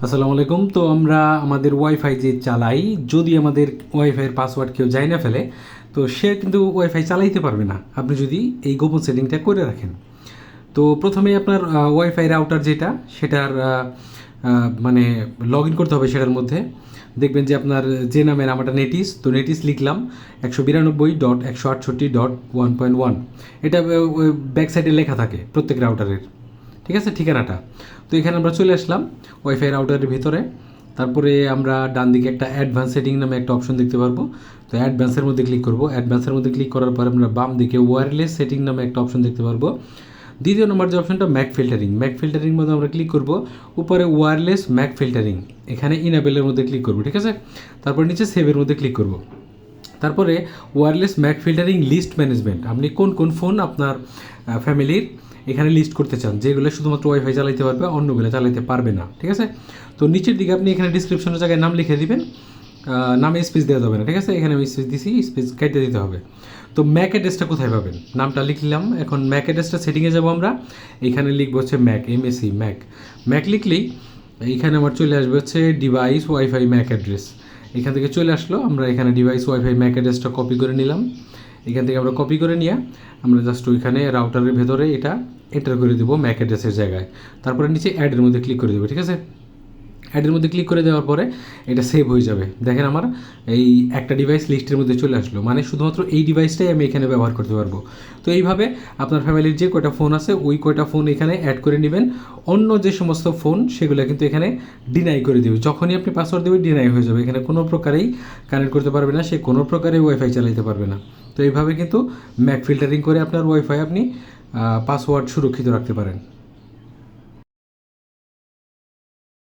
আসসালামু আলাইকুম। তো আমরা আমাদের ওয়াইফাই যে চালাই, যদি আমাদের ওয়াইফাইয়ের পাসওয়ার্ড কেউ জানি না ফেলে, তো সে কিন্তু ওয়াইফাই চালাইতে পারবে না, আপনি যদি এই গোপন সেটিংটা করে রাখেন। তো প্রথমেই আপনার ওয়াইফাই রাউটার যেটা, সেটার মানে লগ ইন করতে হবে। সেটার মধ্যে দেখবেন যে আপনার যে নামের আমারটা নেটিস, তো নেটিস লিখলাম 192.168.1.1। এটা ব্যাক সাইডে লেখা থাকে প্রত্যেক রাউটারের, ঠিক আছে, ঠিকানাটা। তো এখানে আমরা চলে আসলাম ওয়াইফাই রাউটারের ভিতরে। তারপরে আমরা ডান দিকে একটা অ্যাডভান্স সেটিং নামে একটা অপশন দেখতে পারবো। তো অ্যাডভান্সের মধ্যে ক্লিক করব। অ্যাডভান্সের মধ্যে ক্লিক করার পর আমরা বাম দিকে ওয়্যারলেস সেটিং নামে একটা অপশন দেখতে পারবো। দ্বিতীয় নম্বর যে অপশনটা ম্যাক ফিল্টারিং, ম্যাক ফিল্টারিং মধ্যে আমরা ক্লিক করব। উপরে ওয়্যারলেস ম্যাক ফিল্টারিং, এখানে ইনেবলের মধ্যে ক্লিক করব, ঠিক আছে। তারপর নিচে সেভের মধ্যে ক্লিক করব। তারপরে wireless MAC filtering list management, আপনি কোন কোন ফোন আপনার ফ্যামিলির এখানে লিস্ট করতে চান, যেগুলো শুধুমাত্র ওয়াইফাই চালাতে পারবে, অন্যগুলো চালাতে পারবে না, ঠিক আছে। তো নিচের দিকে আপনি এখানে ডিসক্রিপশনের জায়গায় নাম লিখে দিবেন, নামে স্পেস দেওয়া যাবে না, ঠিক আছে। এখানে আমি স্পেস দিছি, স্পেস কেটে দিতে হবে। তো ম্যাক অ্যাড্রেসটা কোথায় পাবেন, নামটা লিখলাম। এখন ম্যাক অ্যাড্রেসটা সেটিংয়ে যাবো আমরা। এখানে লিখবো হচ্ছে ম্যাক, MAC ম্যাক। ম্যাক লিখলেই এইখানে আমার চলে আসবে হচ্ছে ডিভাইস ওয়াইফাই ম্যাক অ্যাড্রেস। এখান থেকে চলে আসলো, আমরা এখানে ডিভাইস ওয়াইফাই ম্যাক অ্যাড্রেসটা কপি করে নিলাম। এখান থেকে আমরা কপি করে নিয়ে আমরা জাস্ট ওইখানে রাউটারের ভেতরে এটা এন্টার করে দেবো ম্যাক অ্যাড্রেসের জায়গায়। তারপরে নিচে অ্যাডের মধ্যে ক্লিক করে দেবো, ঠিক আছে। অ্যাডের মধ্যে ক্লিক করে দেওয়ার পরে এটা সেভ হয়ে যাবে। দেখেন আমার এই একটা ডিভাইস লিস্টের মধ্যে চলে আসলো, মানে শুধুমাত্র এই ডিভাইসটাই আমি এখানে ব্যবহার করতে পারবো। তো এইভাবে আপনার ফ্যামিলির যে কয়টা ফোন আছে ওই কয়টা ফোন এখানে অ্যাড করে নেবেন। অন্য যে সমস্ত ফোন সেগুলো কিন্তু এখানে ডিনাই করে দেবে। যখনই আপনি পাসওয়ার্ড দেবেন ডিনাই হয়ে যাবে, এখানে কোনো প্রকারেই কানেক্ট করতে পারবে না, সে কোনো প্রকারে ওয়াইফাই চালাতে পারবে না। তো এইভাবে কিন্তু ম্যাক ফিল্টারিং করে আপনার ওয়াইফাই আপনি পাসওয়ার্ড সুরক্ষিত রাখতে পারেন।